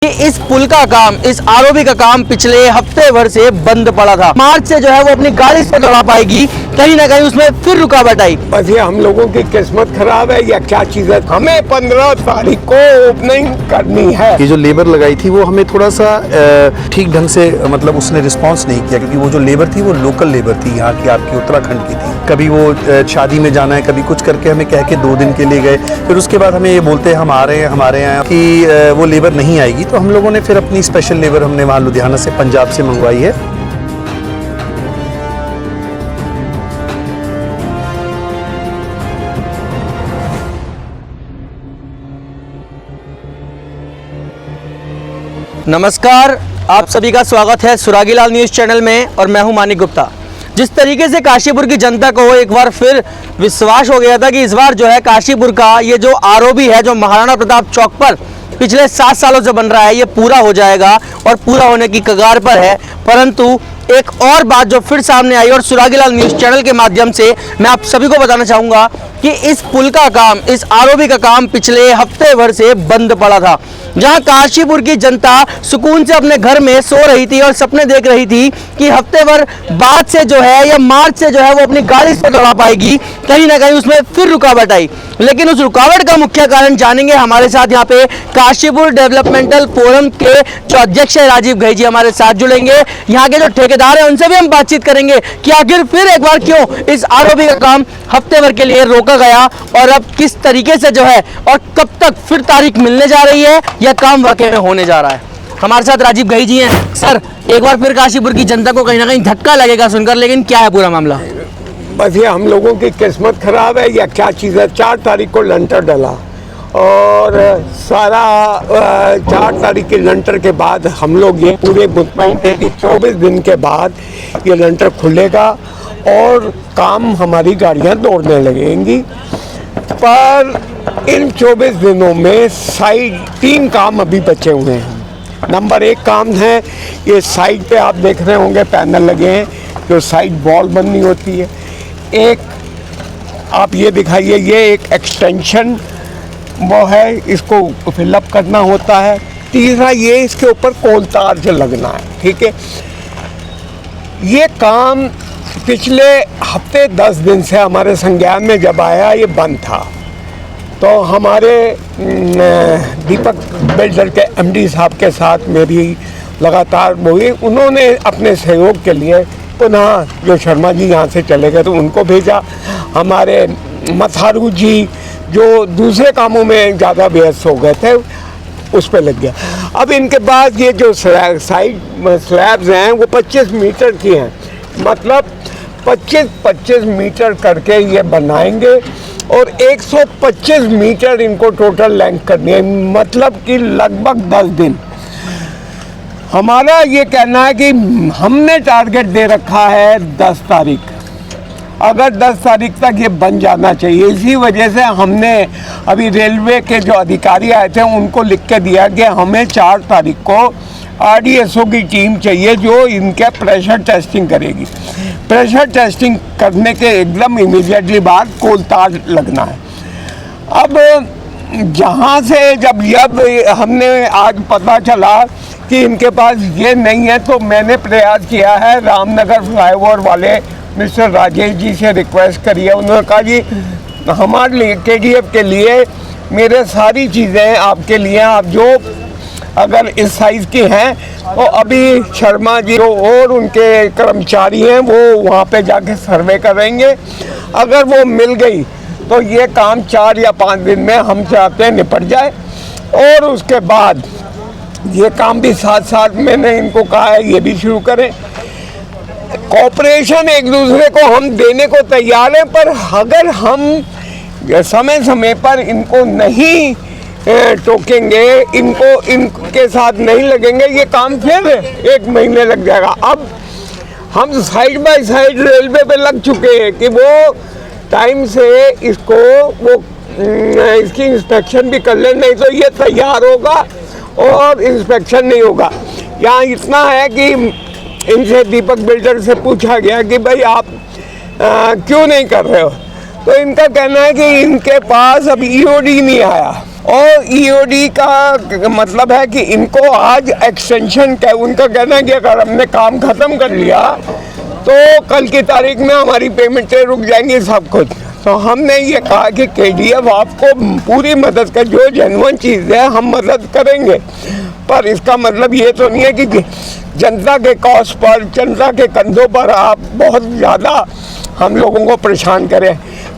इस पुल का काम, इस आरओबी का काम पिछले हफ्ते भर से बंद पड़ा था। मार्च से जो है वो अपनी गाड़ी से दौड़ा पाएगी, कहीं ना कहीं उसमें फिर रुकावट आई। बस ये हम लोगों की किस्मत खराब है या क्या चीज है। हमें 15 तारीख को ओपनिंग करनी है। ये जो लेबर लगाई थी वो हमें थोड़ा सा ठीक ढंग से मतलब उसने रिस्पांस नहीं किया, क्योंकि वो जो लेबर थी वो लोकल लेबर थी, यहाँ की आपकी उत्तराखंड की थी। कभी वो शादी में जाना है, कभी कुछ करके हमें कह के 2 दिन के लिए गए, फिर उसके बाद हमें ये बोलते हैं हम आ रहे हैं हमारे यहाँ कि वो लेबर नहीं आएगी। तो हम लोगों ने फिर अपनी स्पेशल लेबर हमने वहाँ लुधियाना से, पंजाब से मंगवाई है। नमस्कार, आप सभी का स्वागत है सुरागीलाल न्यूज़ चैनल में और मैं हूं मानिक गुप्ता। जिस तरीके से काशीपुर की जनता को एक बार फिर विश्वास हो गया था कि इस बार जो है काशीपुर का ये जो आरओबी है जो महाराणा प्रताप चौक पर पिछले 7 सालों से बन रहा है, ये पूरा हो जाएगा और पूरा होने की कगार पर है। परंतु एक और बात जो फिर सामने आई और सुरागीलाल न्यूज़ चैनल के माध्यम से मैं आप सभी को बताना चाहूँगा कि इस पुल का काम, इस आरओबी का काम पिछले हफ्ते भर से बंद पड़ा था। जहां काशीपुर की जनता सुकून से अपने घर में सो रही थी और सपने देख रही थी कि हफ्ते भर बाद से जो है या मार्च से जो है वो अपनी गाड़ी से दौड़ा पाएगी, कहीं ना कहीं उसमें फिर रुकावट आई। लेकिन उस रुकावट का मुख्य कारण जानेंगे। हमारे साथ यहाँ पे काशीपुर डेवलपमेंटल फोरम के जो अध्यक्ष है राजीव घई जी हमारे साथ जुड़ेंगे। यहाँ के जो ठेकेदार है उनसे भी हम बातचीत करेंगे कि आखिर फिर एक बार क्यों इस आरओबी का काम हफ्ते भर के लिए रोका गया और अब किस तरीके से जो है और कब तक फिर तारीख मिलने जा रही है या काम वाकई में होने जा रहा है। हमारे साथ राजीव घई जी हैं। सर, एक बार फिर काशीपुर की जनता को कहीं ना कहीं धक्का लगेगा सुनकर, लेकिन क्या है पूरा मामला? बस ये हम लोगों की किस्मत खराब है या क्या चीज़ है। 4 तारीख को लंटर डला और सारा 4 तारीख के लंटर के बाद हम लोग ये पूरे मुतमईन थे कि 24 दिन के बाद ये लंटर खुलेगा और काम हमारी गाड़ियाँ दौड़ने लगेंगी। पर इन 24 दिनों में साइड 3 काम अभी बचे हुए हैं। नंबर 1 काम है ये साइड पे आप देख रहे होंगे पैनल लगे हैं जो साइड वॉल बननी होती है। एक आप ये दिखाइए, ये एक एक्सटेंशन वो है, इसको फिलअप करना होता है। तीसरा ये इसके ऊपर कोलतार जो लगना है, ठीक है। ये काम पिछले हफ्ते 10 दिन से हमारे संज्ञान में जब आया ये बंद था, तो हमारे दीपक बिल्डर के एमडी साहब के साथ मेरी लगातार हुई। उन्होंने अपने सहयोग के लिए पुनः जो शर्मा जी यहाँ से चले गए तो उनको भेजा। हमारे मथारू जी जो दूसरे कामों में ज़्यादा व्यस्त हो गए थे उस पर लग गया। अब इनके पास ये जो साइड स्लैब्स हैं वो 25 मीटर की हैं, मतलब 25 मीटर करके ये बनाएंगे और 125 मीटर इनको टोटल लेंथ करनी है, मतलब कि लगभग 10 दिन। हमारा ये कहना है कि हमने टारगेट दे रखा है 10 तारीख, अगर 10 तारीख तक ये बन जाना चाहिए। इसी वजह से हमने अभी रेलवे के जो अधिकारी आए थे उनको लिख के दिया कि हमें 4 तारीख को आरडीएसओ की टीम चाहिए जो इनके प्रेशर टेस्टिंग करेगी। प्रेशर टेस्टिंग करने के एकदम इमीडिएटली बाद कोलतार लगना है। अब जहाँ से जब हमने आज पता चला कि इनके पास ये नहीं है, तो मैंने प्रयास किया है, रामनगर फ्लाईओवर वाले मिस्टर राजेश जी से रिक्वेस्ट करी है। उन्होंने कहा जी हमारे लिए केडीएफ के लिए मेरे सारी चीज़ें आपके लिए, आप जो अगर इस साइज़ की हैं तो अभी शर्मा जी और उनके कर्मचारी हैं वो वहाँ पे जाके सर्वे करेंगे। अगर वो मिल गई तो ये काम 4 या 5 दिन में हम चाहते हैं निपट जाए और उसके बाद ये काम भी साथ मैंने इनको कहा है ये भी शुरू करें। कॉपरेशन एक दूसरे को हम देने को तैयार हैं, पर अगर हम समय समय पर इनको नहीं टोकेंगे, इनके साथ नहीं लगेंगे, ये काम फिर 1 महीने लग जाएगा। अब हम साइड बाय साइड रेलवे पे लग चुके हैं कि वो टाइम से इसकी इंस्पेक्शन भी कर ले, नहीं तो ये तैयार होगा और इंस्पेक्शन नहीं होगा। यहाँ इतना है कि इनसे दीपक बिल्डर से पूछा गया कि भाई आप क्यों नहीं कर रहे हो, तो इनका कहना है कि इनके पास अब ईओडी नहीं आया और ईओडी का मतलब है कि इनको आज एक्सटेंशन क्या, उनका कहना है कि अगर हमने काम खत्म कर लिया तो कल की तारीख में हमारी पेमेंटें रुक जाएंगी सब कुछ। तो हमने ये कहा कि केडीएफ आपको पूरी मदद कर, जो जेन्युइन चीज़ है हम मदद करेंगे, पर इसका मतलब ये तो नहीं है कि जनता के कॉस्ट पर, जनता के कंधों पर आप बहुत ज़्यादा हम लोगों को परेशान करें।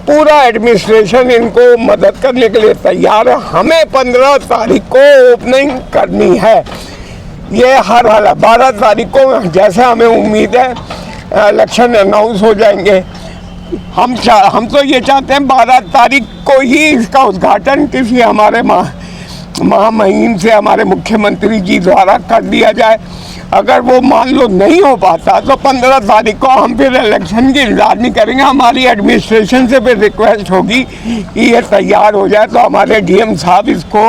पूरा एडमिनिस्ट्रेशन इनको मदद करने के लिए तैयार है। हमें 15 तारीख को ओपनिंग करनी है, ये हर हाल 12 तारीख को जैसे हमें उम्मीद है इलेक्शन अनाउंस हो जाएंगे। हम तो ये चाहते हैं 12 तारीख को ही इसका उद्घाटन किसी हमारे महामहिम से, हमारे मुख्यमंत्री जी द्वारा कर दिया जाए। अगर वो मान लो नहीं हो पाता तो 15 तारीख को हम फिर इलेक्शन की इंतजार नहीं करेंगे। हमारी एडमिनिस्ट्रेशन से फिर रिक्वेस्ट होगी कि ये तैयार हो जाए तो हमारे डीएम साहब इसको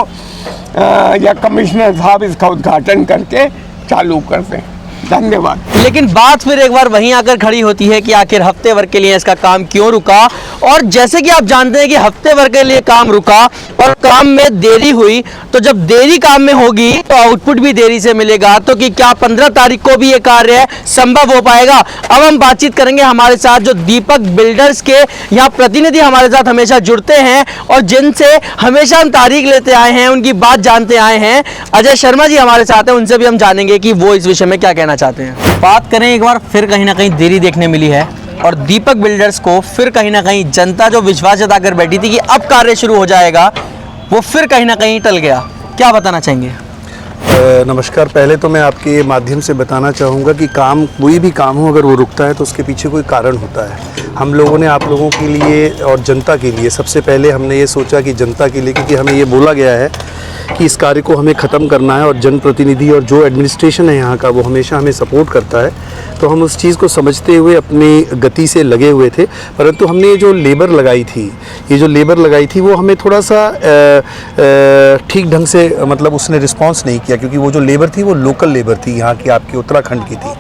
या कमिश्नर साहब इसका उद्घाटन करके चालू कर दें। धन्यवाद। लेकिन बात फिर एक बार वहीं आकर खड़ी होती है कि आखिर हफ्ते भर के लिए इसका काम क्यों रुका। और जैसे कि आप जानते हैं कि हफ्ते भर के लिए काम रुका और काम में देरी हुई, तो जब देरी काम में होगी तो आउटपुट भी देरी से मिलेगा। तो कि क्या 15 तारीख को भी ये कार्य संभव हो पाएगा? अब हम बातचीत करेंगे हमारे साथ जो दीपक बिल्डर्स के यहाँ प्रतिनिधि हमारे साथ हमेशा जुड़ते हैं और जिनसे हमेशा हम तारीख लेते आए हैं, उनकी बात जानते आए हैं। अजय शर्मा जी हमारे साथ हैं, उनसे भी हम जानेंगे कि वो इस विषय में क्या कहना चाहते हैं। बात करें एक बार फिर कहीं ना कहीं देरी देखने मिली है और दीपक बिल्डर्स को फिर कहीं ना कहीं जनता जो विश्वास जताकर बैठी थी कि अब कार्य शुरू हो जाएगा, वो फिर कहीं ना कहीं टल गया। क्या बताना चाहेंगे? नमस्कार। पहले तो मैं आपके माध्यम से बताना चाहूँगा कि काम, कोई भी काम हो अगर वो रुकता है तो उसके पीछे कोई कारण होता है। हम लोगों ने आप लोगों के लिए और जनता के लिए, सबसे पहले हमने ये सोचा कि जनता के लिए, क्योंकि हमें ये बोला गया है कि इस कार्य को हमें ख़त्म करना है और जनप्रतिनिधि और जो एडमिनिस्ट्रेशन है यहाँ का वो हमेशा हमें सपोर्ट करता है, तो हम उस चीज़ को समझते हुए अपनी गति से लगे हुए थे। परंतु हमने ये जो लेबर लगाई थी वो हमें थोड़ा सा ठीक ढंग से मतलब उसने रिस्पॉन्स नहीं किया, क्योंकि वो जो लेबर थी वो लोकल लेबर थी, यहाँ की आपकी उत्तराखंड की थी।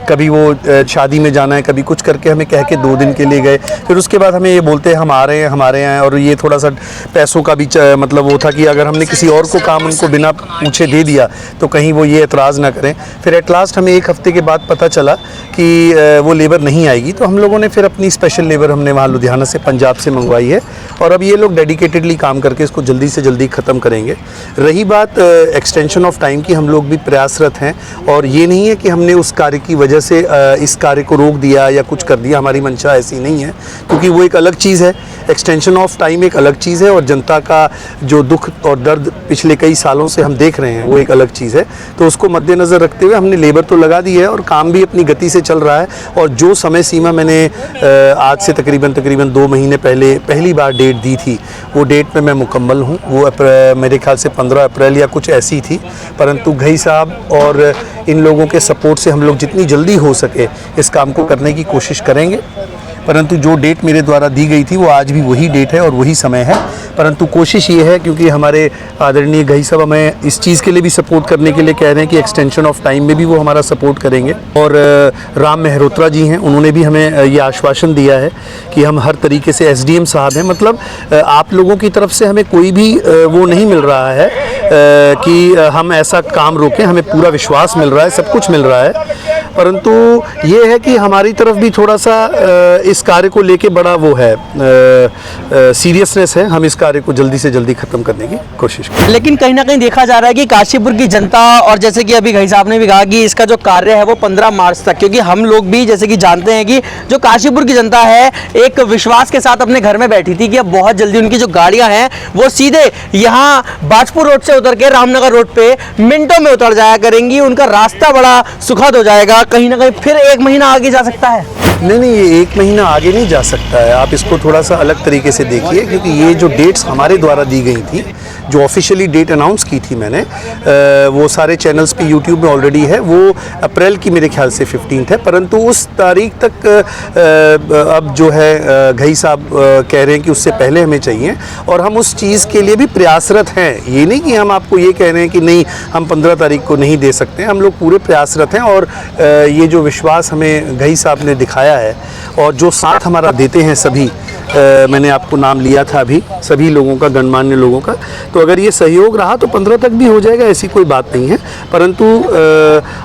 कभी वो शादी में जाना है, कभी कुछ करके हमें कह के 2 दिन के लिए गए, फिर उसके बाद हमें ये बोलते हैं हम आ रहे हैं, हमारे यहाँ। और ये थोड़ा सा पैसों का भी मतलब वो था कि अगर हमने किसी और को काम उनको बिना पूछे दे दिया तो कहीं वो ये एतराज़ ना करें। फिर एट लास्ट हमें 1 हफ्ते के बाद पता चला कि वो लेबर नहीं आएगी, तो हम लोगों ने फिर अपनी स्पेशल लेबर हमने वहाँ लुधियाना से, पंजाब से मंगवाई है और अब ये लोग डेडिकेटेडली काम करके इसको जल्दी से जल्दी ख़त्म करेंगे। रही बात एक्सटेंशन ऑफ टाइम की, हम लोग भी प्रयासरत हैं और ये नहीं है कि हमने उस कार्य की वजह से इस कार्य को रोक दिया या कुछ कर दिया। हमारी मंशा ऐसी नहीं है, क्योंकि वो एक अलग चीज़ है, एक्सटेंशन ऑफ टाइम एक अलग चीज़ है और जनता का जो दुख और दर्द पिछले कई सालों से हम देख रहे हैं वो एक अलग चीज़ है। तो उसको मद्देनज़र रखते हुए हमने लेबर तो लगा दी है और काम भी अपनी गति से चल रहा है। और जो समय सीमा मैंने आज से तकरीबन 2 महीने पहले पहली बार डेट दी थी, वो डेट में मैं मुकम्मल हूँ। वो मेरे ख्याल से 15 अप्रैल या कुछ ऐसी थी, परंतु घई साहब और इन लोगों के सपोर्ट से हम लोग जितनी जल्दी हो सके इस काम को करने की कोशिश करेंगे। परंतु जो डेट मेरे द्वारा दी गई थी वो आज भी वही डेट है और वही समय है। परंतु कोशिश ये है, क्योंकि हमारे आदरणीय घई साहब हमें इस चीज़ के लिए भी सपोर्ट करने के लिए कह रहे हैं कि एक्सटेंशन ऑफ टाइम में भी वो हमारा सपोर्ट करेंगे। और राम मेहरोत्रा जी हैं, उन्होंने भी हमें ये आश्वासन दिया है कि हम हर तरीके से, एसडीएम साहब हैं, मतलब आप लोगों की तरफ से हमें कोई भी वो नहीं मिल रहा है कि हम ऐसा काम रोकें। हमें पूरा विश्वास मिल रहा है, सब कुछ मिल रहा है। परंतु ये है कि हमारी तरफ भी थोड़ा सा इस कार्य को लेके बड़ा वो है, सीरियसनेस है। हम इस कार्य को जल्दी से जल्दी ख़त्म करने की कोशिश करें। लेकिन कहीं ना कहीं देखा जा रहा है कि काशीपुर की जनता, और जैसे कि अभी घई साहब ने भी कहा कि इसका जो कार्य है वो 15 मार्च तक, क्योंकि हम लोग भी जैसे कि जानते हैं कि जो काशीपुर की जनता है एक विश्वास के साथ अपने घर में बैठी थी कि अब बहुत जल्दी उनकी जो गाड़ियां हैं वो सीधे यहाँ बाजपुर रोड से उतर के रामनगर रोड पे मिनटों में उतर जाया करेंगी। उनका रास्ता बड़ा सुखद हो जाएगा। कहीं ना कहीं फिर 1 महीना आगे जा सकता है। नहीं, ये 1 महीना आगे नहीं जा सकता है। आप इसको थोड़ा सा अलग तरीके से देखिए, क्योंकि ये जो डेट्स हमारे द्वारा दी गई थी, जो ऑफिशियली डेट अनाउंस की थी मैंने, वो सारे चैनल्स पे यूट्यूब में ऑलरेडी है। वो अप्रैल की मेरे ख्याल से 15 है, परंतु उस तारीख तक अब जो है घई साहब कह रहे हैं कि उससे पहले हमें चाहिए और हम उस चीज़ के लिए भी प्रयासरत हैं। ये नहीं कि हम आपको ये कह रहे हैं कि नहीं हम 15 तारीख को नहीं दे सकते। हम लोग पूरे प्रयासरत हैं और ये जो विश्वास हमें घई साहब ने दिखाया है और जो साथ हमारा देते हैं सभी, मैंने आपको नाम लिया था अभी, सभी लोगों का, गणमान्य लोगों का। तो अगर ये सहयोग रहा तो 15 तक भी हो जाएगा, ऐसी कोई बात नहीं है। परंतु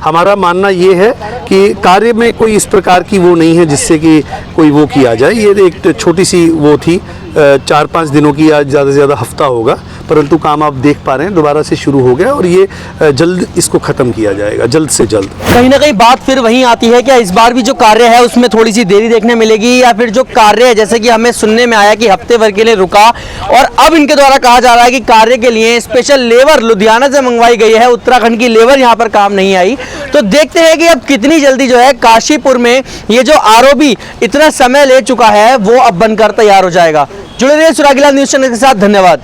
हमारा मानना ये है कि कार्य में कोई इस प्रकार की वो नहीं है जिससे कि कोई वो किया जाए। ये एक छोटी सी वो थी, 4-5 दिनों की, या ज़्यादा से ज़्यादा हफ्ता होगा, परंतु काम आप देख पा रहे हैं दोबारा से शुरू हो गया और ये जल्द इसको ख़त्म किया जाएगा, जल्द से जल्द। कहीं ना कहीं बात फिर वहीं आती है, क्या इस बार भी जो कार्य है उसमें थोड़ी सी देरी देखने मिलेगी, या फिर जो कार्य है जैसे कि हमें सुनने में आया कि हफ्ते भर के लिए रुका और अब इनके द्वारा कहा जा रहा है कि कार्य के लिए स्पेशल लेबर लुधियाना से मंगवाई गई है, उत्तराखंड की लेबर यहाँ पर काम नहीं आई। तो देखते हैं कि अब कितनी जल्दी जो है काशीपुर में ये जो आरओबी इतना समय ले चुका है वो अब बनकर तैयार हो जाएगा। जुड़े रहिए सुरागीलाल न्यूज़ चैनल के साथ, धन्यवाद।